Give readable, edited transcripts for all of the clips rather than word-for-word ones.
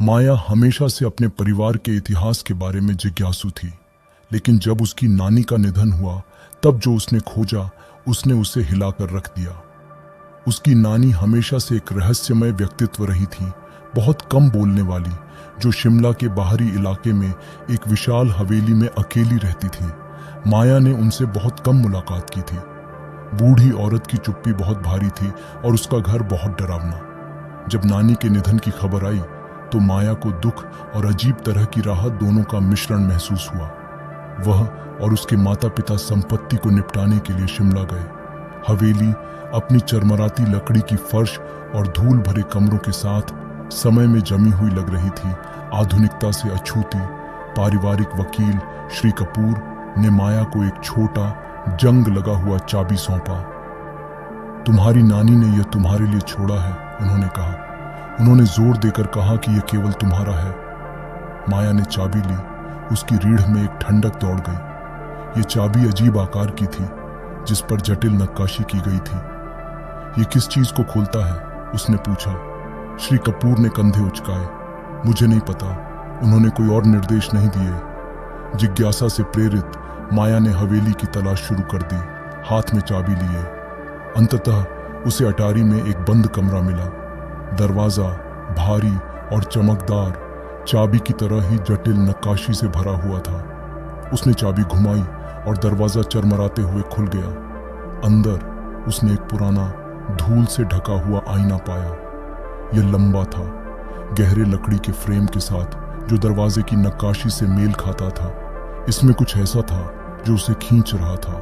माया हमेशा से अपने परिवार के इतिहास के बारे में जिज्ञासु थी, लेकिन जब उसकी नानी का निधन हुआ तब जो उसने खोजा उसने उसे हिलाकर रख दिया। उसकी नानी हमेशा से एक रहस्यमय व्यक्तित्व रही थी, बहुत कम बोलने वाली, जो शिमला के बाहरी इलाके में एक विशाल हवेली में अकेली रहती थी। माया ने उनसे बहुत कम मुलाकात की थी। बूढ़ी औरत की चुप्पी बहुत भारी थी और उसका घर बहुत डरावना। जब नानी के निधन की खबर आई तो माया को दुख और अजीब तरह की राहत दोनों का मिश्रण महसूस हुआ। वह और उसके माता पिता संपत्ति को निपटाने के लिए शिमला गए। हवेली अपनी चरमराती लकड़ी की फर्श और धूल भरे कमरों के साथ समय में जमी हुई लग रही थी। आधुनिकता से अछूती पारिवारिक वकील श्री कपूर ने माया को एक छोटा जंग लगा हुआ चाबी सौंपा। तुम्हारी नानी ने यह तुम्हारे लिए छोड़ा है, उन्होंने कहा। उन्होंने जोर देकर कहा कि यह केवल तुम्हारा है। माया ने चाबी ली। उसकी रीढ़ में एक ठंडक दौड़ गई। ये चाबी अजीब आकार की थी, जिस पर जटिल नक्काशी की गई थी। ये किस चीज को खोलता है, उसने पूछा। श्री कपूर ने कंधे उचकाए। मुझे नहीं पता, उन्होंने कोई और निर्देश नहीं दिए। जिज्ञासा से प्रेरित माया ने हवेली की तलाश शुरू कर दी, हाथ में चाबी लिए। अंततः उसे अटारी में एक बंद कमरा मिला। दरवाजा भारी और चमकदार, चाबी की तरह ही जटिल नक्काशी से भरा हुआ था। उसने चाबी घुमाई और दरवाजा चरमराते हुए खुल गया। अंदर उसने एक पुराना धूल से ढका हुआ आईना पाया। यह लंबा था, गहरे लकड़ी के फ्रेम के साथ, जो दरवाजे की नक्काशी से मेल खाता था। इसमें कुछ ऐसा था जो उसे खींच रहा था,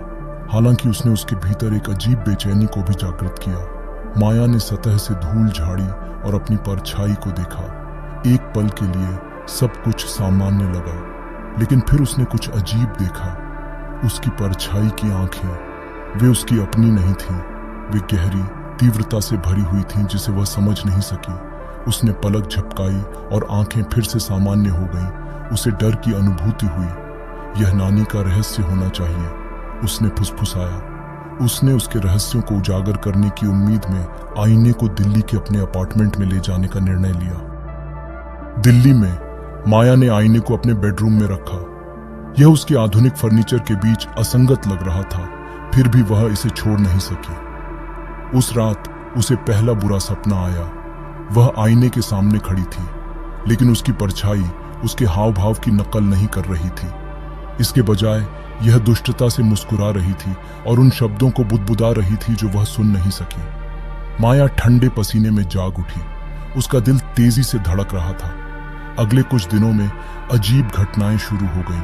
हालांकि उसने उसके भीतर एक अजीब बेचैनी को भी जागृत किया। माया ने सतह से धूल झाड़ी और अपनी परछाई को देखा। एक पल के लिए सब कुछ सामान्य लगा, लेकिन फिर उसने कुछ अजीब देखा। उसकी परछाई की आंखें, वे उसकी अपनी नहीं थीं। वे गहरी तीव्रता से भरी हुई थीं जिसे वह समझ नहीं सकी। उसने पलक झपकाई और आंखें फिर से सामान्य हो गईं। उसे डर की अनुभूति हुई। यह नानी का रहस्य होना चाहिए, उसने फुसफुसाया। उसने उसके रहस्यों को उजागर करने की उम्मीद में आईने को दिल्ली के अपने अपार्टमेंट में ले जाने का निर्णय लिया। दिल्ली में माया ने आईने को अपने बेडरूम में रखा। यह उसके आधुनिक फर्नीचर के बीच असंगत लग रहा था, फिर भी वह इसे छोड़ नहीं सकी। उस रात उसे पहला बुरा सपना आया। वह आईने के सामने खड़ी थी, लेकिन उसकी परछाई उसके हाव भाव की नकल नहीं कर रही थी। इसके बजाय यह दुष्टता से मुस्कुरा रही थी और उन शब्दों को बुदबुदा रही थी जो वह सुन नहीं सकी। माया ठंडे पसीने में जाग उठी। उसका दिल तेजी से धड़क रहा था। अगले कुछ दिनों में अजीब घटनाएं शुरू हो गईं।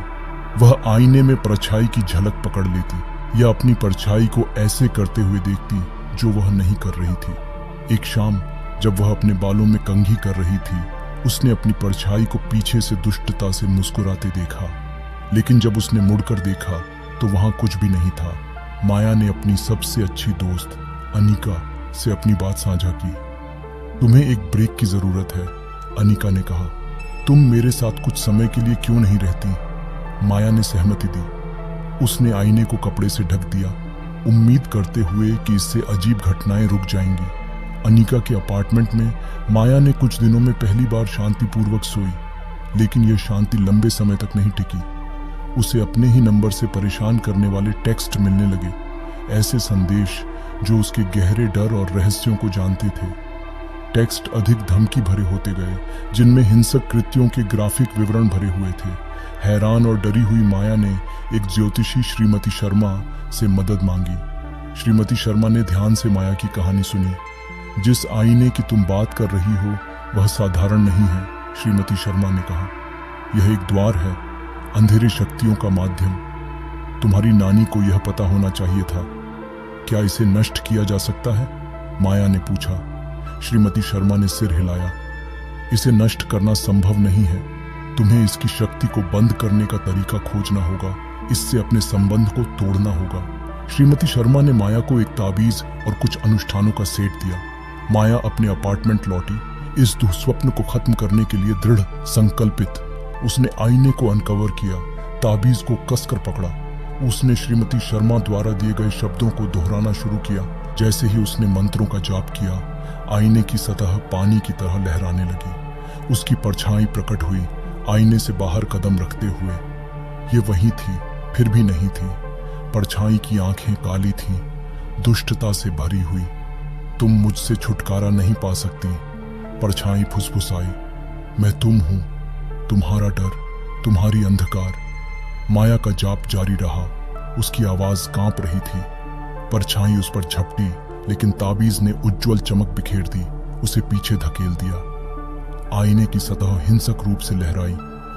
वह आईने में परछाई की झलक पकड़ लेती या अपनी परछाई को ऐसे करते हुए देखती जो वह नहीं कर रही थी। एक शाम जब वह अपने बालों में कंघी कर रही थी, उसने अपनी परछाई को पीछे से दुष्टता से मुस्कुराते देखा, लेकिन जब उसने मुड़कर देखा तो वहां कुछ भी नहीं था। माया ने अपनी सबसे अच्छी दोस्त अनिका से अपनी बात साझा की। तुम्हें एक ब्रेक की जरूरत है, अनिका ने कहा। तुम मेरे साथ कुछ समय के लिए क्यों नहीं रहती? माया ने सहमति दी। उसने आईने को कपड़े से ढक दिया, उम्मीद करते हुए कि इससे अजीब घटनाएं रुक जाएंगी। अनिका के अपार्टमेंट में माया ने कुछ दिनों में पहली बार शांतिपूर्वक सोई, लेकिन यह शांति लंबे समय तक नहीं टिकी। उसे अपने ही नंबर से परेशान करने वाले टेक्स्ट मिलने लगे, ऐसे संदेश जो उसके गहरे डर और रहस्यों को जानते थे। टेक्स्ट अधिक धमकी भरे होते गए, जिनमें हिंसक कृत्यों के ग्राफिक विवरण भरे हुए थे। हैरान और डरी हुई माया ने एक ज्योतिषी श्रीमती शर्मा से मदद मांगी। श्रीमती शर्मा ने ध्यान से माया की कहानी सुनी। जिस आईने की तुम बात कर रही हो वह साधारण नहीं है, श्रीमती शर्मा ने कहा। यह एक द्वार है, अंधेरे शक्तियों का माध्यम। तुम्हारी नानी को यह पता होना चाहिए था। क्या इसे नष्ट किया जा सकता है? माया ने पूछा। श्रीमती शर्मा ने सिर हिलाया। इसे नष्ट करना संभव नहीं है। तुम्हें इसकी शक्ति को बंद करने का तरीका खोजना होगा। इससे अपने संबंध को तोड़ना होगा। श्रीमती शर्मा ने माया को एक ताबीज और कुछ अनुष्ठानों का सेट दिया। माया अपने अपार्टमेंट लौटी, इस दुस्वप्न को खत्म करने के लिए दृढ़ संकल्पित। उसने आईने को अनकवर किया, ताबीज को कसकर पकड़ा। उसने श्रीमती शर्मा द्वारा दिए गए शब्दों को दोहराना शुरू किया। जैसे ही उसने मंत्रों का जाप किया, आईने की सतह पानी की तरह लहराने लगी। उसकी परछाई प्रकट हुई आईने से बाहर कदम रखते हुए। ये वही थी, फिर भी नहीं थी। परछाई की आंखें काली थीं, दुष्टता से भरी हुई। तुम मुझसे छुटकारा नहीं पा सकती। परछाई फुसफुसाई, मैं तुम हूं, तुम्हारा डर, तुम्हारी अंधकार। माया का जाप जारी रहा, उसकी आवाज कांप रही थी। परछाई उस पर झपटी, लेकिन ताबीज ने उज्जवल चमक बिखेर दी, उसे पीछे धकेल दिया। आईने की सतह हिंसक रूप से लहराई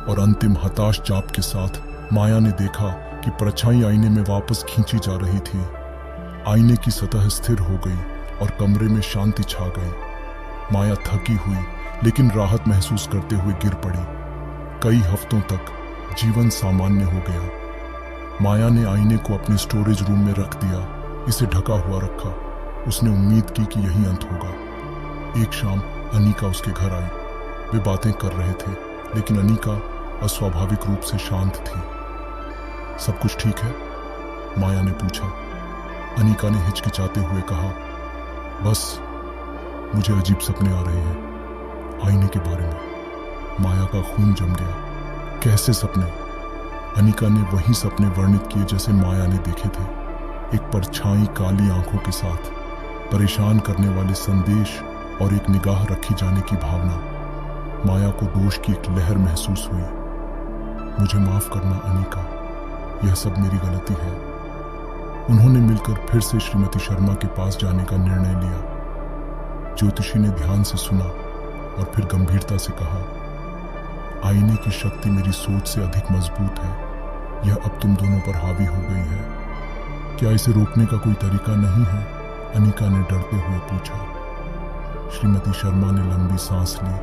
और अंतिम हताश जाप के साथ माया ने देखा कि परछाई आईने में वापस खींची जा रही थी। आईने की सतह स्थिर हो गई और कमरे में शांति छा गई। माया थकी हुई लेकिन राहत महसूस करते हुए गिर पड़ी। कई हफ्तों तक जीवन सामान्य हो गया। माया ने आईने को अपने स्टोरेज रूम में रख दिया, इसे ढका हुआ रखा। उसने उम्मीद की कि यही अंत होगा। एक शाम अनीका उसके घर आई। वे बातें कर रहे थे, लेकिन अनीका अस्वाभाविक रूप से शांत थी। सब कुछ ठीक है? माया ने पूछा। अनीका ने हिचकिचाते हुए कहा, बस मुझे अजीब सपने आ रहे हैं आईने के बारे में। माया का खून जम गया। कैसे सपने? अनीका ने वही सपने वर्णित किए जैसे माया ने देखे थे। एक परछाई काली आंखों के साथ, परेशान करने वाले संदेश और एक निगाह रखी जाने की भावना। माया को दोष की एक लहर महसूस हुई। मुझे माफ करना अनीका, यह सब मेरी गलती है। उन्होंने मिलकर फिर से श्रीमती शर्मा के पास जाने का निर्णय लिया। ज्योतिषी ने ध्यान से सुना और फिर गंभीरता से कहा, आईने की शक्ति मेरी सोच से अधिक मजबूत है। यह अब तुम दोनों पर हावी हो गई है। क्या इसे रोकने का कोई तरीका नहीं है? अनीका ने डरते हुए पूछा। श्रीमती शर्मा ने लंबी सांस ली।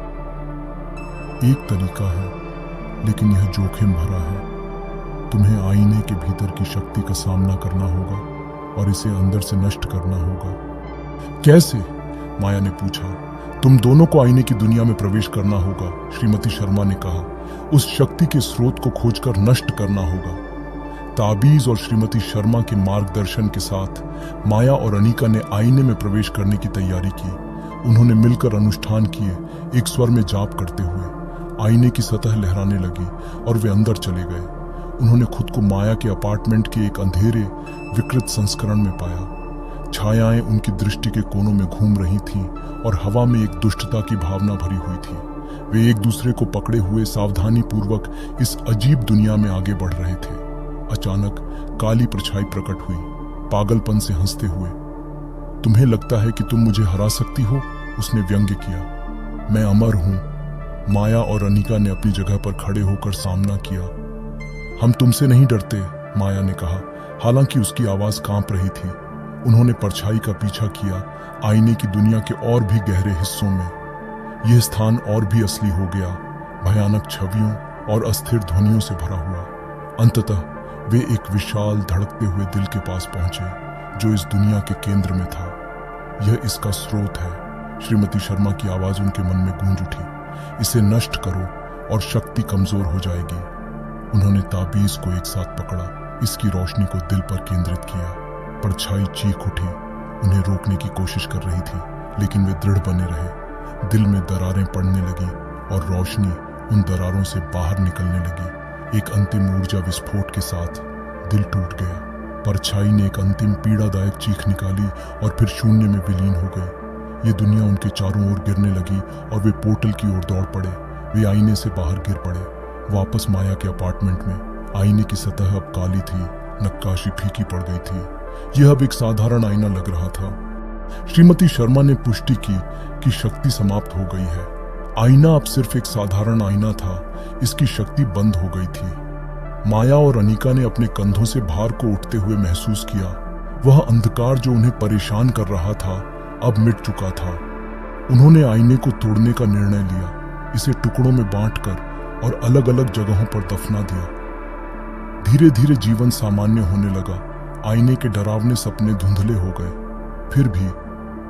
एक तरीका है, लेकिन यह जोखिम भरा है। तुम्हें आईने के भीतर की शक्ति का सामना करना होगा और इसे अंदर से नष्ट करना होगा। कैसे? माया ने पूछा। तुम दोनों को आईने की दुनिया में प्रवेश करना होगा, श्रीमती शर्मा ने कहा। उस शक्ति के स्रोत को खोजकर नष्ट करना होगा। ताबीज और श्रीमती शर्मा के मार्गदर्शन के साथ माया और अनीका ने आईने में प्रवेश करने की तैयारी की। उन्होंने मिलकर अनुष्ठान किए, एक स्वर में जाप करते हुए। आईने की सतह लहराने लगी और वे अंदर चले गए। उन्होंने खुद को माया के अपार्टमेंट के एक अंधेरे विकृत संस्करण में पाया। छायाएं उनकी दृष्टि के कोनों में घूम रही थीं और हवा में एक दुष्टता की भावना भरी हुई थी। वे एक दूसरे को पकड़े हुए सावधानी पूर्वक इस अजीब दुनिया में आगे बढ़ रहे थे। अचानक काली परछाई प्रकट हुई, पागलपन से हंसते हुए। तुम्हें लगता है कि तुम मुझे हरा सकती हो? उसने व्यंग्य किया। मैं अमर हूं। माया और अनीका ने अपनी जगह पर खड़े होकर सामना किया। हम तुमसे नहीं डरते, माया ने कहा, हालांकि उसकी आवाज कांप रही थी। उन्होंने परछाई का पीछा किया, आईने की दुनिया के और भी गहरे हिस्सों में। यह स्थान और भी असली हो गया, भयानक छवियों और अस्थिर ध्वनियों से भरा हुआ। अंततः वे एक विशाल धड़कते हुए दिल के पास पहुंचे, जो इस दुनिया के केंद्र में था। यह इसका स्रोत है। श्रीमती शर्मा की आवाज उनके मन में गूंज उठी। इसे नष्ट करो और शक्ति कमजोर हो जाएगी। उन्होंने ताबीज को एक साथ पकड़ा, इसकी रोशनी को दिल पर केंद्रित किया। परछाई चीख उठी, उन्हें रोकने की कोशिश कर रही थी, लेकिन वे दृढ़ बने रहे। दिल में दरारें पड़ने लगी और रोशनी उन दरारों से बाहर निकलने लगी। एक अंतिम ऊर्जा विस्फोट के साथ दिल टूट गया। परछाई ने एक अंतिम पीड़ादायक चीख निकाली और फिर शून्य में विलीन हो गई। ये दुनिया उनके चारों ओर गिरने लगी और वे पोर्टल की ओर दौड़ पड़े। वे आईने से बाहर गिर पड़े, वापस माया के अपार्टमेंट में। आईने की सतह अब काली थी, नक्काशी फीकी पड़ गई थी। यह अब एक साधारण आईना लग रहा था। श्रीमती शर्मा ने पुष्टि की कि शक्ति समाप्त हो गई है। आईना अब सिर्फ एक साधारण आईना था, इसकी शक्ति बंद हो गई थी। माया और अनीका ने अपने कंधों से भार को उठते हुए महसूस किया। वह अंधकार जो उन्हें परेशान कर रहा था अब मिट चुका था। उन्होंने आईने को तोड़ने का निर्णय लिया, इसे टुकड़ों में बांटकर और अलग अलग जगहों पर दफना दिया। धीरे धीरे जीवन सामान्य होने लगा। आईने के डरावने सपने धुंधले हो गए। फिर भी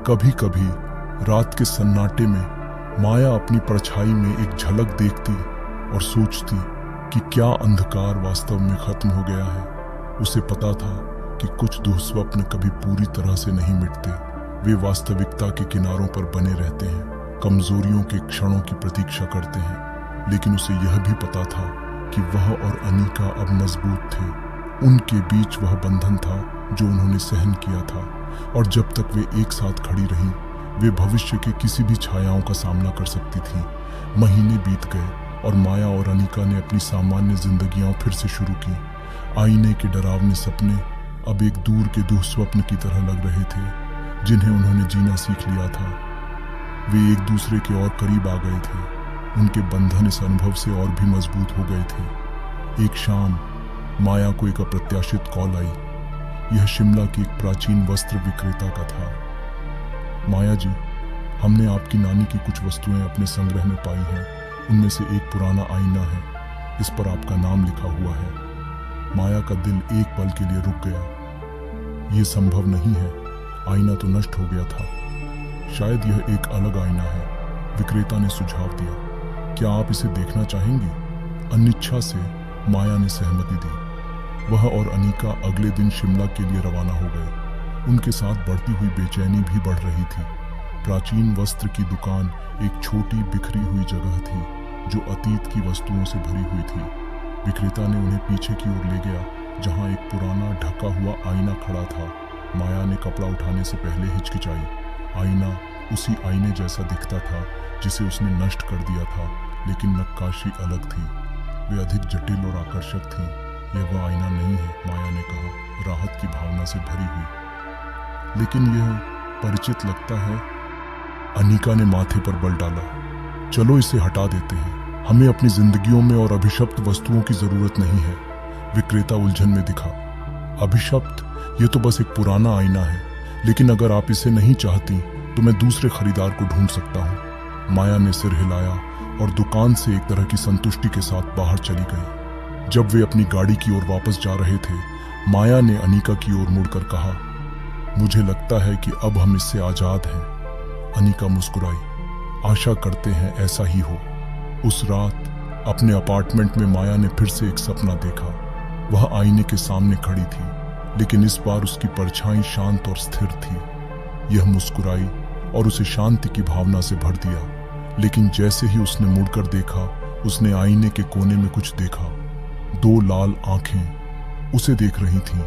कभी कभी रात के सन्नाटे में माया अपनी परछाई में एक झलक देखती और सोचती कि क्या अंधकार वास्तव में खत्म हो गया है। उसे पता था कि कुछ दुःस्वप्न कभी पूरी तरह से नहीं मिटते, वे वास्तविकता के किनारों पर बने रहते हैं। कमजोरियों के क्षणों की प्रतीक्षा करते हैं, लेकिन उसे यह भी पता था कि वह और अनीका अब मजबूत थे। उनके बीच वह बंधन था जो उन्होंने सहन किया था, और जब तक वे एक साथ खड़ी रहीं, वे भविष्य के किसी भी छायाओं का सामना कर सकती थीं। महीने बीत गए और माया और अनीका ने अपनी सामान्य जिंदगियां फिर से शुरू की। आईने के डरावने सपने अब एक दूर के दुःस्वप्न की तरह लग रहे थे, जिन्हें उन्होंने जीना सीख लिया था। वे एक दूसरे के और करीब आ गए थे। उनके बंधन इस अनुभव से और भी मजबूत हो गए थे। एक शाम माया को एक अप्रत्याशित कॉल आई। यह शिमला की एक प्राचीन वस्त्र विक्रेता का था। माया जी, हमने आपकी नानी की कुछ वस्तुएं अपने संग्रह में पाई हैं। उनमें से एक पुराना आईना है, इस पर आपका नाम लिखा हुआ है। माया का दिल एक पल के लिए रुक गया। यह संभव नहीं है, आईना तो नष्ट हो गया था। शायद यह एक अलग आईना है, विक्रेता ने सुझाव दिया। क्या आप इसे देखना चाहेंगी? अनिच्छा से माया ने सहमति दी। वह और अनीका अगले दिन शिमला के लिए रवाना हो गए। उनके साथ बढ़ती हुई बेचैनी भी बढ़ रही थी। प्राचीन वस्त्र की दुकान एक छोटी बिखरी हुई जगह थी जो अतीत की वस्तुओं से भरी हुई थी। विक्रेता ने उन्हें पीछे की ओर ले गया, जहां एक पुराना ढका हुआ आईना खड़ा था। माया ने कपड़ा उठाने से पहले हिचकिचाई। आईना उसी आईने जैसा दिखता था जिसे उसने नष्ट कर दिया था, लेकिन नक्काशी अलग थी। वे अधिक जटिल और आकर्षक थी। यह वह आईना नहीं है, माया ने कहा, राहत की भावना से भरी हुई। लेकिन यह परिचित लगता है। अनीका ने माथे पर बल डाला। चलो इसे हटा देते हैं, हमें अपनी जिंदगियों में और अभिशप्त वस्तुओं की जरूरत नहीं है। विक्रेता उलझन में दिखा। अभिशप्त? यह तो बस एक पुराना आईना है, लेकिन अगर आप इसे नहीं चाहती तो मैं दूसरे खरीदार को ढूंढ सकता हूँ। माया ने सिर हिलाया और दुकान से एक तरह की संतुष्टि के साथ बाहर चली गई। जब वे अपनी गाड़ी की ओर वापस जा रहे थे, माया ने अनीका की ओर मुड़कर कहा, मुझे लगता है कि अब हम इससे आजाद हैं। अनीका मुस्कुराई। आशा करते हैं ऐसा ही हो। उस रात अपने अपार्टमेंट में माया ने फिर से एक सपना देखा। वह आईने के सामने खड़ी थी, लेकिन इस बार उसकी परछाई शांत और स्थिर थी। यह मुस्कुराई और उसे शांति की भावना से भर दिया। लेकिन जैसे ही उसने मुड़कर देखा, उसने आईने के कोने में कुछ देखा। दो लाल आंखें उसे देख रही थीं।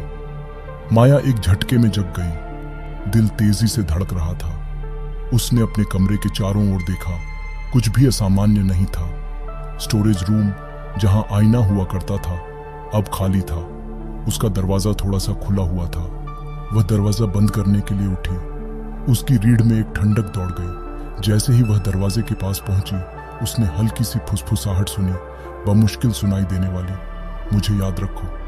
माया एक झटके में जग गई। दिल तेजी से धड़क रहा था। उसने अपने कमरे के चारों ओर देखा। कुछ भी असामान्य नहीं था। स्टोरेज रूम, जहां आईना हुआ करता था, अब खाली था। उसका दरवाजा थोड़ा सा खुला हुआ था। वह दरवाजा बंद करने के लिए उठी। उसकी रीढ़ में एक ठंडक दौड़ गई। जैसे ही वह दरवाजे के पास पहुंची, उसने हल्की सी फुसफुसाहट सुनी, बमुश्किल सुनाई देने वाली, मुझे याद रखो।